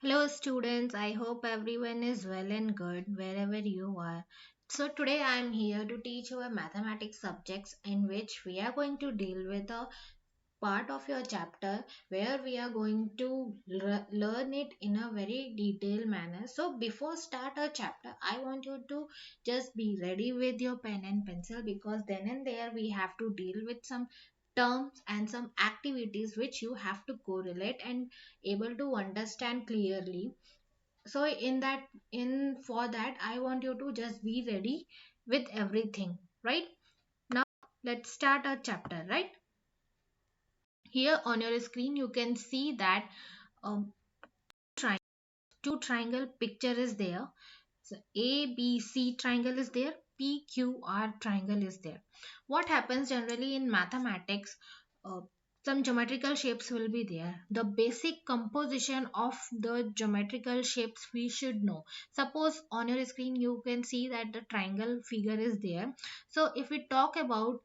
Hello, students. I hope everyone is well and good wherever you are. So, today I am here to teach you a mathematics subjects in which we are going to deal with a part of your chapter where we are going to learn it in a very detailed manner. So, before start our chapter, I want you to just be ready with your pen and pencil because then and there we have to deal with some terms and some activities which you have to correlate and able to understand clearly. So in for that I want you to just be ready with everything, right? Now let's start our chapter, right? Here on your screen you can see that um, tri- two triangle picture is there. So ABC triangle is there, PQR triangle is there. What happens generally in mathematics? Uh, some geometrical shapes will be there. The basic composition of the geometrical shapes we should know. Suppose on your screen you can see that the triangle figure is there. So if we talk about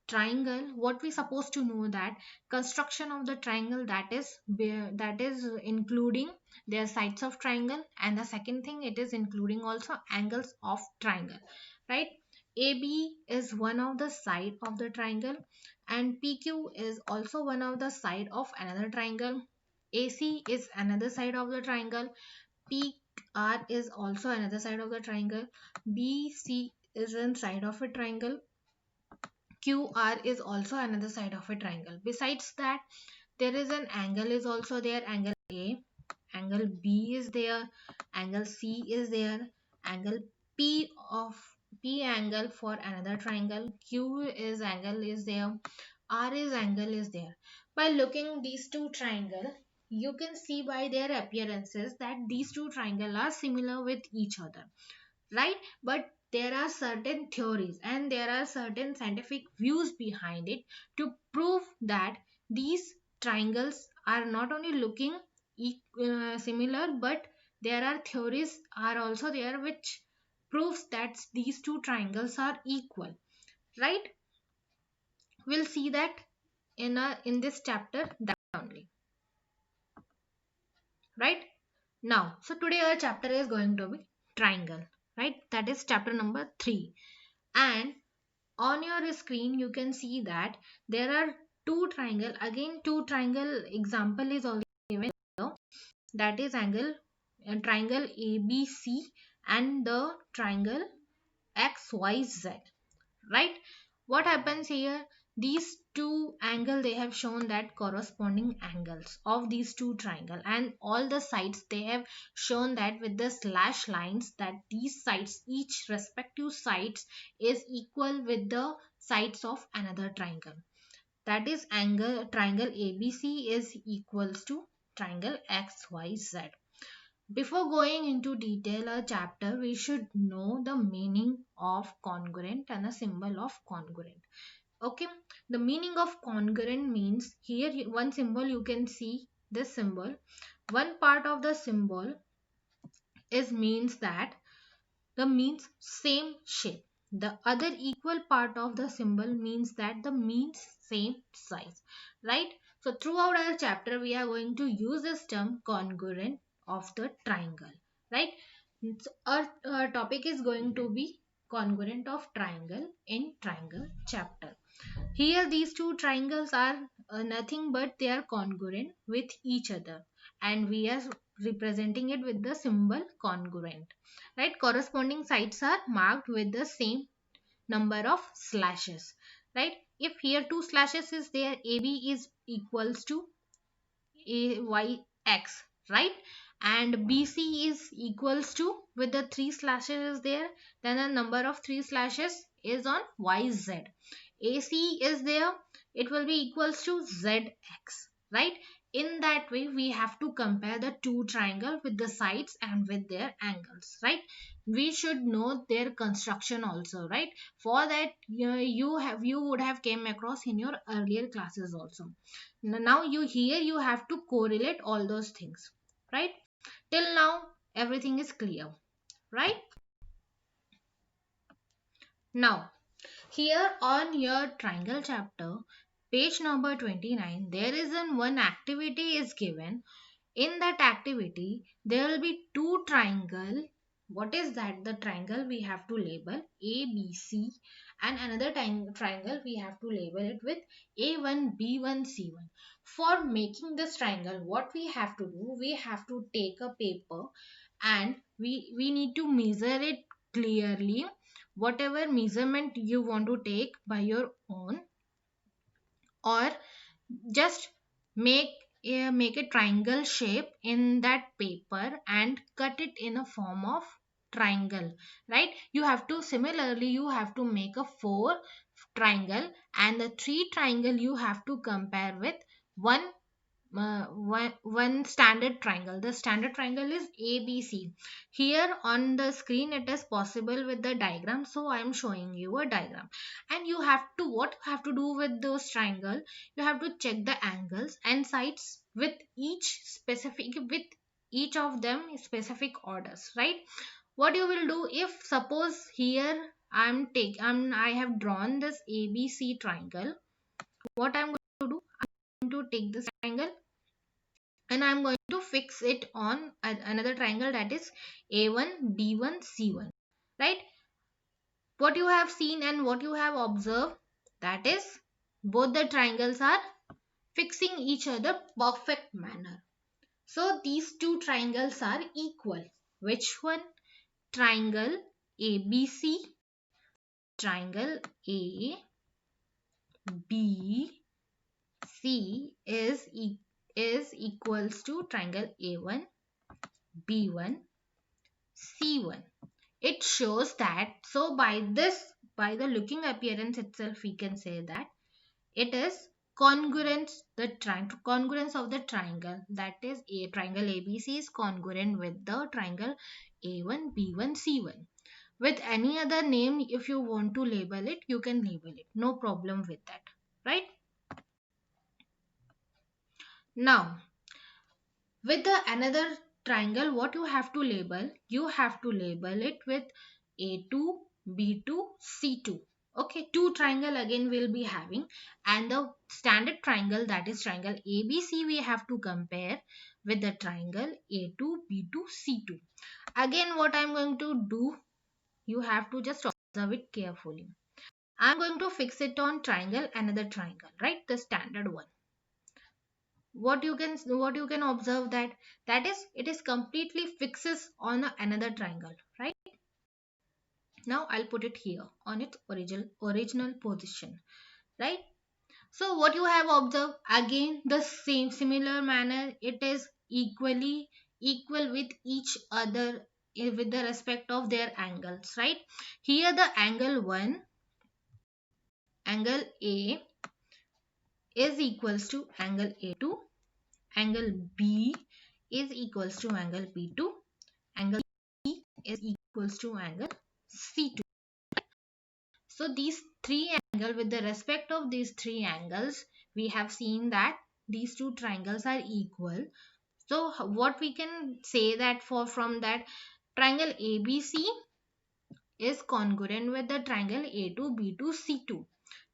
triangle, what we supposed to know that construction of the triangle, that is including their sides of triangle, and the second thing it is including also angles of triangle, right? AB is one of the side of the triangle, and PQ is also one of the side of another triangle. AC is another side of the triangle. PR is also another side of the triangle. BC is one side of a triangle. QR is also another side of a triangle. Besides that, there is an angle is also there. Angle A, angle B is there, angle C is there, angle P of P angle for another triangle. Q is angle is there, R is angle is there. By looking these two triangle, you can see by their appearances that these two triangle are similar with each other, right? But there are certain theories and there are certain scientific views behind it to prove that these triangles are not only looking similar, but there are theories are also there which proves that these two triangles are equal, right? We'll see that in this chapter that only, right? Now, so today our chapter is going to be triangle, right? That is chapter number 3. And on your screen you can see that there are two triangle, again two triangle example is also given here. That is triangle ABC and the triangle XYZ, right? What happens here? These two angle they have shown that corresponding angles of these two triangle, and all the sides they have shown that with the slash lines that these sides, each respective sides is equal with the sides of another triangle. That is angle triangle ABC is equals to triangle XYZ. Before going into detail a chapter, we should know the meaning of congruent and the symbol of congruent. Okay, the meaning of congruent means here one symbol you can see this symbol. One part of the symbol is means that the means same shape. The other equal part of the symbol means that the means same size, right? So throughout our chapter we are going to use this term congruent of the triangle, right? So our topic is going to be congruent of triangle in triangle chapter. Here these two triangles are nothing but they are congruent with each other, and we are representing it with the symbol congruent, right? Corresponding sides are marked with the same number of slashes, right? If here two slashes is there, AB is equals to AYX, right? And BC is equals to, with the three slashes is there, then the number of three slashes is on YZ. AC is there, it will be equals to ZX, right? In that way we have to compare the two triangle with the sides and with their angles, right? We should know their construction also, right? For that you would have came across in your earlier classes also. Now you have to correlate all those things, right? Till now everything is clear, right? Now here on your triangle chapter, page number 29, there is one activity is given. In that activity, there will be two triangle. What is that? The triangle we have to label ABC, and another triangle we have to label it with A1, B1, C1. For making this triangle, what we have to do, we have to take a paper and we need to measure it clearly. Whatever measurement you want to take by your own, or just make make a triangle shape in that paper and cut it in a form of triangle, right? You have to similarly, you have to make a four triangle, and the three triangle you have to compare with one one standard triangle. The standard triangle is ABC. Here on the screen it is possible with the diagram, so I am showing you a diagram. And you have to, what you have to do with those triangle, you have to check the angles and sides with each specific, with each of them specific orders, right? What you will do, if suppose here I have drawn this ABC triangle, what I'm going to do, I'm going to take this triangle and I'm going to fix it on another triangle, that is A1, B1, C1, right? What you have seen and what you have observed, that is both the triangles are fixing each other perfect manner. So these two triangles are equal. Which one? Triangle ABC, triangle ABC is equals to triangle A1, B1, C1. It shows that, so by this, by the looking appearance itself, we can say that it is congruence, the congruence of the triangle, that is a triangle ABC is congruent with the triangle A1, B1, C1. With any other name, if you want to label it, you can label it, no problem with that, right? Now with the another triangle, what you have to label, you have to label it with A2, B2, C2. Okay, two triangle again we'll be having, and the standard triangle, that is triangle ABC, we have to compare with the triangle A2, B2, C2. Again, what I'm going to do, you have to just observe it carefully. I'm going to fix it on triangle, another triangle, right? The standard one. What you can observe, that is it is completely fixes on another triangle, right? Now I'll put it here on its original position, right? So what you have observed, again the same similar manner, it is equal with each other, with the respect of their angles, right? Here the angle 1, angle A is equals to angle A2, angle B is equals to angle B2, angle C is equals to angle C2. So these three angles, with the respect of these three angles, we have seen that these two triangles are equal. So what we can say, that for from that triangle ABC is congruent with the triangle A2, B2, C2,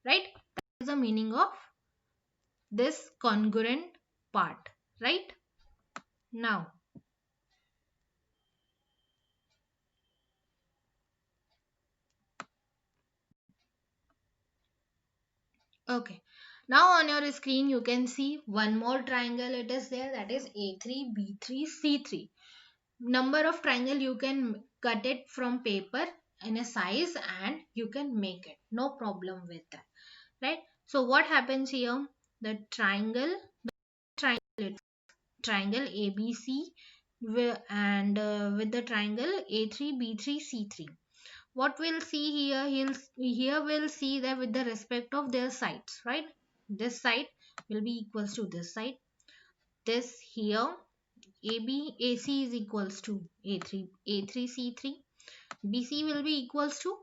right? That is the meaning of this congruent part, right? Now, okay. Now on your screen you can see one more triangle, it is there, that is A3, B3, C3. Number of triangle you can cut it from paper in a size and you can make it. No problem with that, right? So what happens here? The triangle, triangle ABC and with the triangle A3, B3, C3. What we'll see here, here we'll see that with the respect of their sides, right? This side will be equals to this side. This here AC is equals to A3 C3. BC will be equals to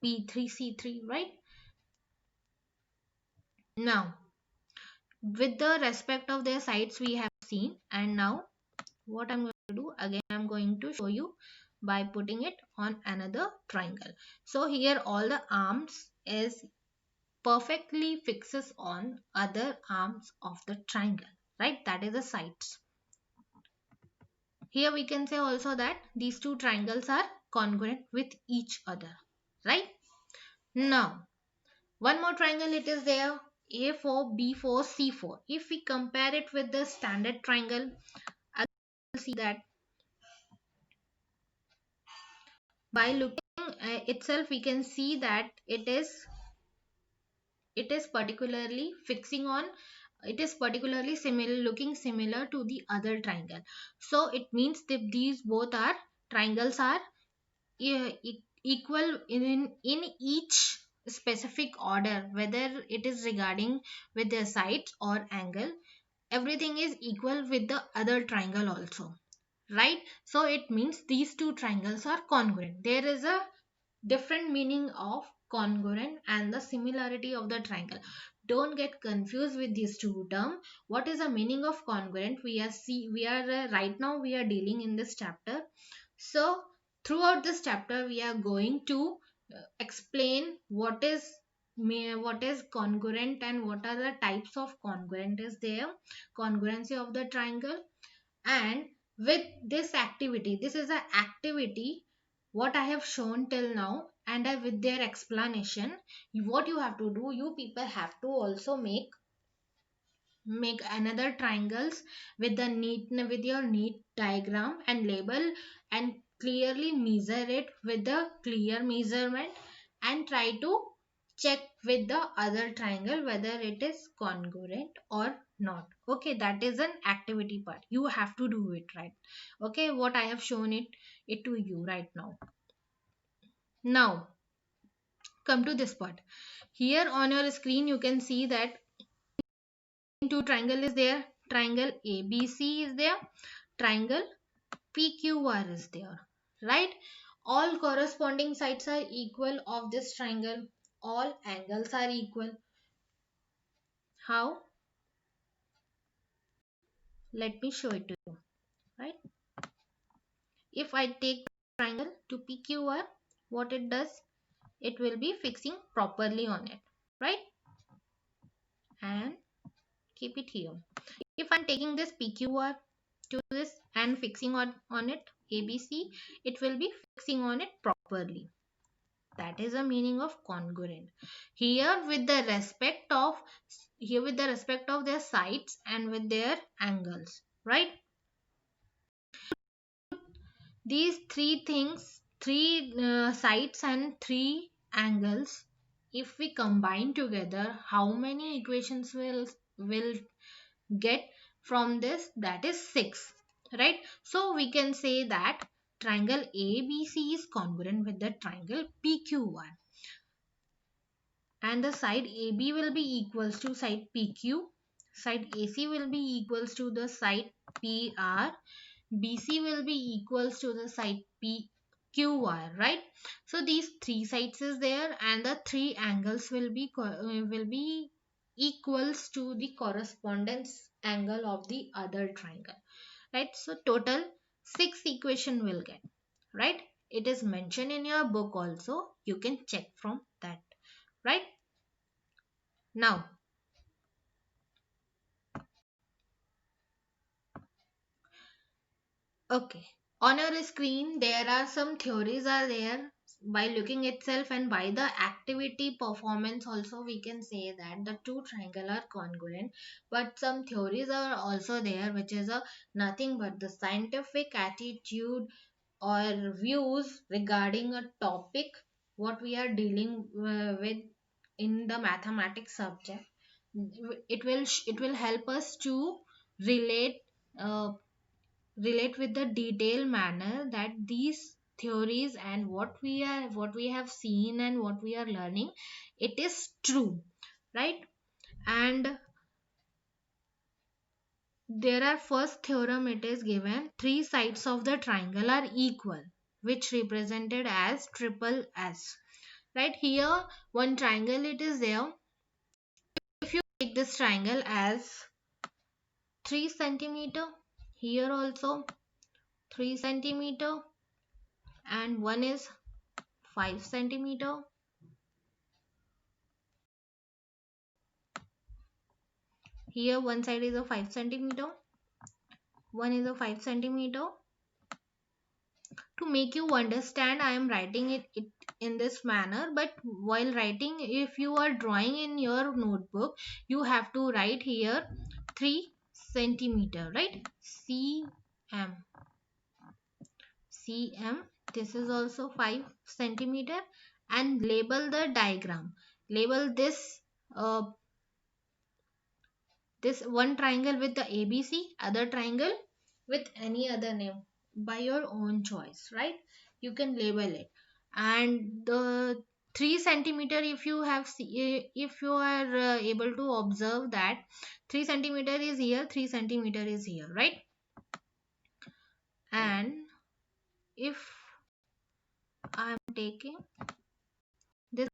B3 C3, right? Now with the respect of their sides we have seen, and now what I'm going to do, again I'm going to show you by putting it on another triangle. So here all the arms is perfectly fixes on other arms of the triangle, right? That is the sides. Here we can say also that these two triangles are congruent with each other, right? Now, one more triangle it is there, A4, B4, C4. If we compare it with the standard triangle, I'll see that by looking itself, we can see that it is particularly fixing on, it is particularly similar, looking similar to the other triangle. So it means that these both are triangles are equal in each specific order, whether it is regarding with their sides or angle, everything is equal with the other triangle also, right? So it means these two triangles are congruent. There is a different meaning of congruent and the similarity of the triangle. Don't get confused with these two terms. What is the meaning of congruent? We are right now we are dealing in this chapter. So throughout this chapter we are going to explain what is congruent and what are the types of congruent is there, congruency of the triangle. And with this activity, this is an activity what I have shown till now, and with their explanation, what you have to do, you people have to also make another triangles with the neat with your neat diagram and label, and clearly measure it with the clear measurement, and try to check with the other triangle whether it is congruent or not. Okay, that is an activity part, you have to do it, right? Okay, what I have shown it to you right now. Now come to this part. Here on your screen you can see that two triangle is there, triangle ABC is there, triangle PQR is there, right? All corresponding sides are equal of this triangle, all angles are equal. How? Let me show it to you, right? If I take triangle to PQR, what it does, it will be fixing properly on it, right? And keep it here. If I'm taking this PQR to this and fixing on it ABC, it will be fixing on it properly. That is the meaning of congruent. Here with the respect of, here with the respect of their sides and with their angles, right? These three things, three sides and three angles, if we combine together, how many equations will get from this? That is 6, right? So we can say that triangle ABC is congruent with the triangle PQR, and the side AB will be equals to side PQ, side AC will be equals to the side PR, BC will be equals to the side PQR, right? So these three sides is there, and the three angles will be equals to the correspondence angle of the other triangle, right? So total 6 equation will get, right? It is mentioned in your book also, you can check from that, right? Now okay, on your screen there are some theories are there. By looking itself and by the activity performance also, we can say that the two triangle are congruent. But some theories are also there, which is a nothing but the scientific attitude or views regarding a topic what we are dealing with in the mathematics subject. It will help us to relate uh, relate with the detailed manner that these theories and what we have seen and what we are learning, it is true, right? And there are first theorem, it is given three sides of the triangle are equal, which represented as triple S, right? Here one triangle it is there. If you take this triangle as 3 centimeter, here also 3 centimeter, and one is 5 centimeter. Here one side is a 5 centimeter, one is a 5 centimeter, To make you understand, I am writing it in this manner, but while writing, if you are drawing in your notebook, you have to write here 3 centimeter, right? cm cm. This is also 5 centimeter, and label the diagram. Label this one triangle with the ABC, other triangle with any other name by your own choice, right? You can label it. And the 3 centimeter, if you if you are able to observe that 3 centimeter is here, 3 centimeter is here, right? And if I am taking this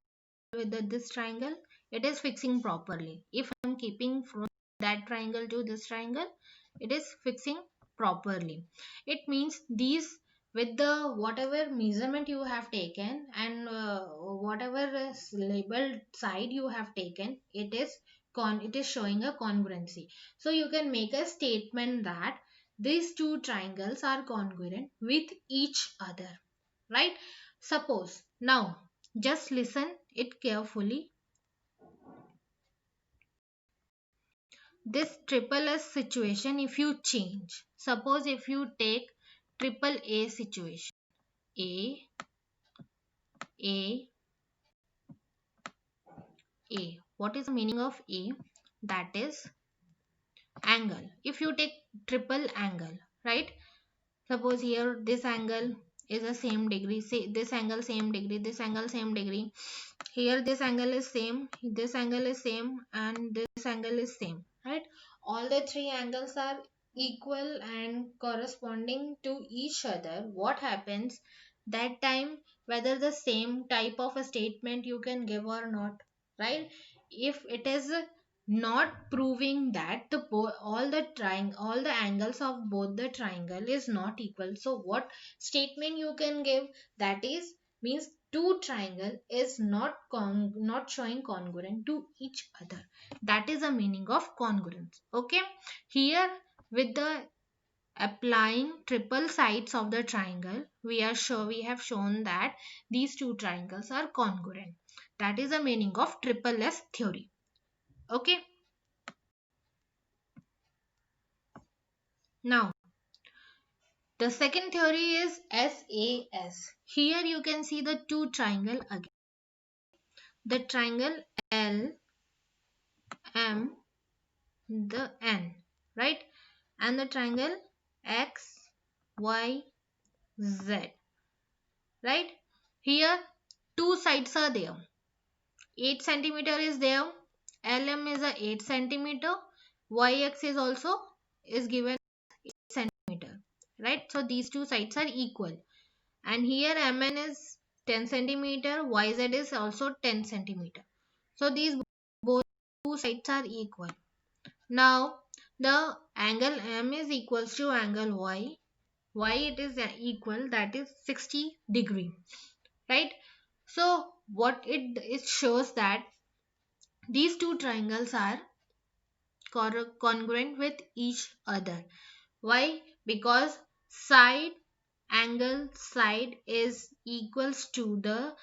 with this triangle, it is fixing properly. If I'm keeping from that triangle to this triangle, it is fixing properly. It means these, with the whatever measurement you have taken, and whatever is labeled side you have taken, it is showing a congruency. So you can make a statement that these two triangles are congruent with each other, right? Suppose now, just listen it carefully. This triple S situation, if you change, suppose if you take triple A situation, A, A, A. What is the meaning of A? That is angle. If you take triple angle, right? Suppose here this angle is the same degree, say this angle same degree, this angle same degree. Here this angle is same, this angle is same, and this angle is same, right? All the three angles are equal and corresponding to each other. What happens that time, whether the same type of a statement you can give or not, right? If it is not proving that all the angles of both the triangle is not equal, so what statement you can give? That is means two triangle is not showing congruent to each other. That is the meaning of congruence. Okay, here with the applying triple sides of the triangle, we have shown that these two triangles are congruent. That is the meaning of triple S theory. Okay, now the second theory is SAS. Here you can see the two triangle again. The triangle L M the N, right? And the triangle X Y Z, right? Here two sides are there. 8 centimeter is there. LM is a 8 centimeter. YX is also is given 8 centimeter, right? So these two sides are equal. And here MN is 10 centimeter, YZ is also 10 centimeter. So these both two sides are equal. Now the angle M is equals to angle Y. Why it is equal, that is 60 degree, right? So what it shows that these two triangles are congruent with each other. Why? Because side angle side is equals to the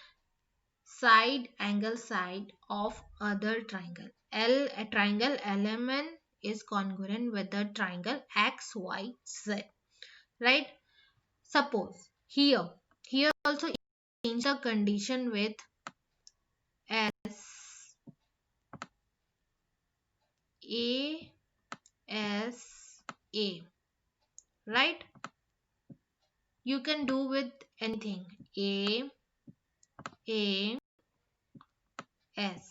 side angle side of other triangle. Triangle LMN is congruent with the triangle XYZ, right? Suppose here also change the condition with S A S A, right? You can do with anything. A S.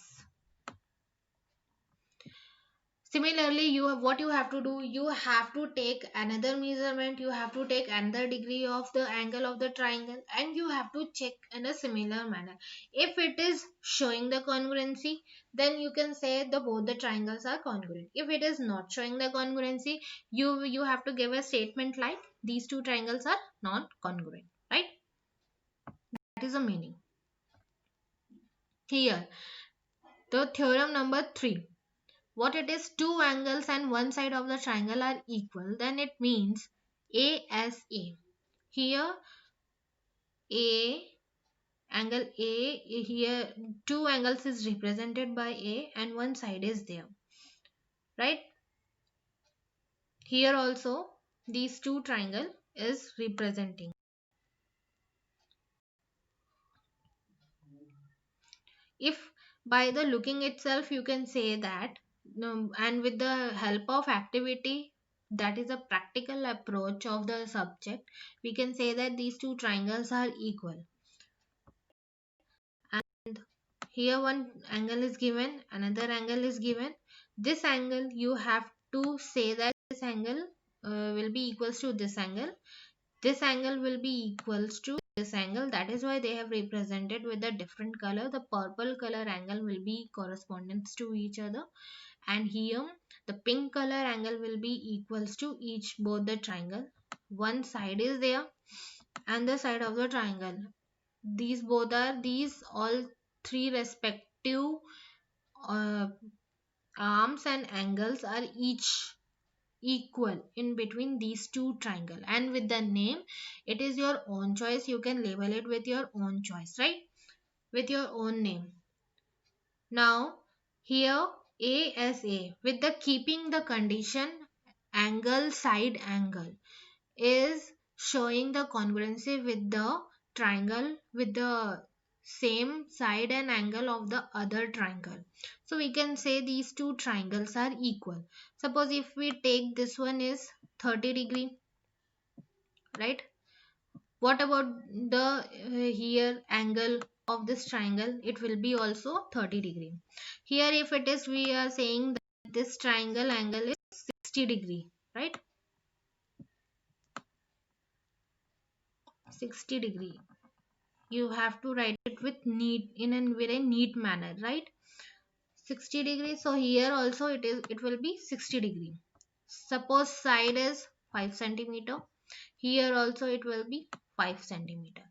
Similarly, what you have to do, you have to take another measurement, you have to take another degree of the angle of the triangle, and you have to check in a similar manner. If it is showing the congruency, then you can say the both the triangles are congruent. If it is not showing the congruency, you have to give a statement like these two triangles are non congruent, right? That is the meaning. Here the theorem number 3, what it is, two angles and one side of the triangle are equal, then it means ASA. Here A, angle A here, two angles is represented by A and one side is there, right? Here also these two triangle is representing. If by the looking itself you can say that, and with the help of activity, that is a practical approach of the subject, we can say that these two triangles are equal. And here one angle is given, another angle is given. This angle you have to say that this angle will be equals to this angle, this angle will be equals to this angle. That is why they have represented with a different color. The purple color angle will be correspondence to each other, and here the pink color angle will be equals to each both the triangle. One side is there and the side of the triangle, these both are, these all three respective uh, arms and angles are each equal in between these two triangle, and with the name, it is your own choice, you can label it with your own choice, right? With your own name. Now here ASA with the keeping the condition angle side angle is showing the congruency with the triangle with the same side and angle of the other triangle. So we can say these two triangles are equal. Suppose if we take this one is 30-degree, right? What about the here angle of this triangle? It will be also 30-degree. Here if it is, we are saying that this triangle angle is 60-degree, right? 60-degree. You have to write it with neat, in a very neat manner, right? 60 degrees. So here also it will be 60-degree. Suppose side is 5 centimeter, here also it will be 5 centimeter.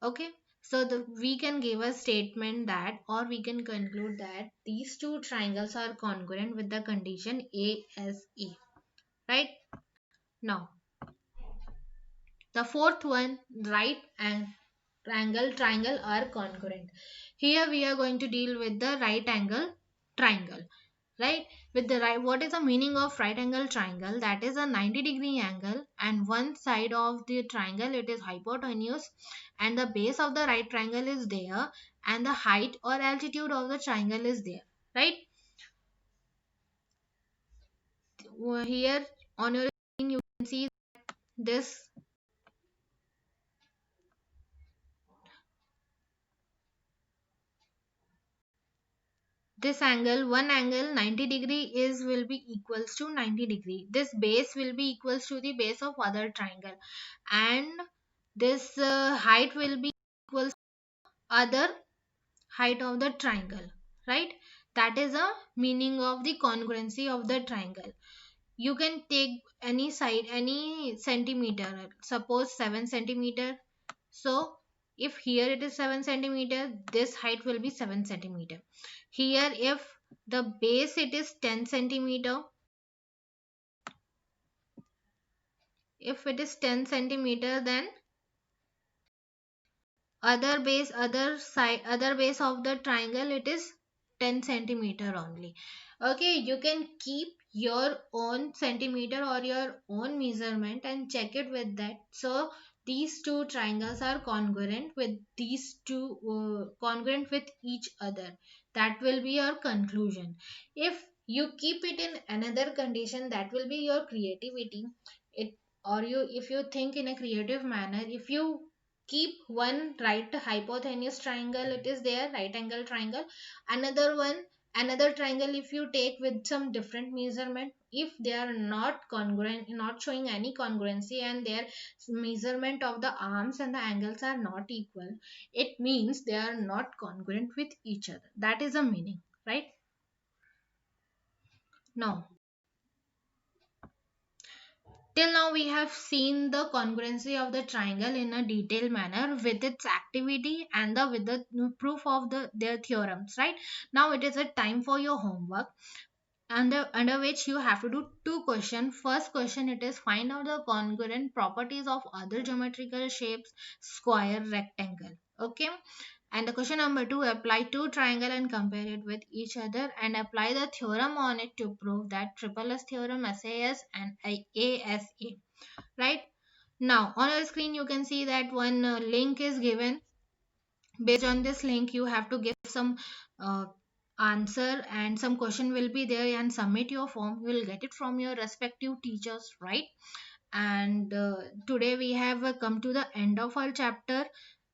Okay, so we can give a statement that, or we can conclude that these two triangles are congruent with the condition ASA, right? Now the fourth one, right and angle triangle are congruent. Here we are going to deal with the right angle triangle, right? With the right, what is the meaning of right angle triangle? That is a 90-degree angle, and one side of the triangle it is hypotenuse, and the base of the right triangle is there, and the height or altitude of the triangle is there, right? Here on your screen you can see this, this angle, one angle 90-degree is will be equals to 90-degree, this base will be equals to the base of other triangle, and this height will be equals to other height of the triangle, right? That is a meaning of the congruency of the triangle. You can take any side, any centimeter, suppose 7 centimeter. So if here it is 7 centimeter, this height will be 7 centimeter. Here if the base it is 10 centimeter, if it is 10 centimeter, then other side, other base of the triangle it is 10 centimeter only. Okay, you can keep your own centimeter or your own measurement and check it with that. So these two triangles are congruent with these two, congruent with each other. That will be your conclusion. If you keep it in another condition, that will be your creativity. It, or you, if you think in a creative manner, if you keep one right hypotenuse triangle, it is there right angle triangle, another one, another triangle if you take with some different measurement, if they are not congruent, not showing any congruency, and their measurement of the arms and the angles are not equal, it means they are not congruent with each other. That is a meaning, right? Now till now we have seen the congruency of the triangle in a detailed manner with its activity and the with the proof of their theorems, right? Now it is a time for your homework. under which you have to do two questions. First question, it is find out the congruent properties of other geometrical shapes, square, rectangle. Okay. And the question number two, apply two triangle and compare it with each other and apply the theorem on it to prove that triple S theorem, SAS and ASA. Right. Now on your screen you can see that one link is given. Based on this link you have to give some uh, answer and some question will be there and submit your form. You will get it from your respective teachers, right? And today we have come to the end of our chapter.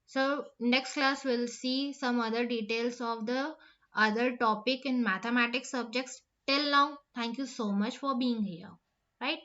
So next class we'll see some other details of the other topic in mathematics subjects. Till now, thank you so much for being here, right?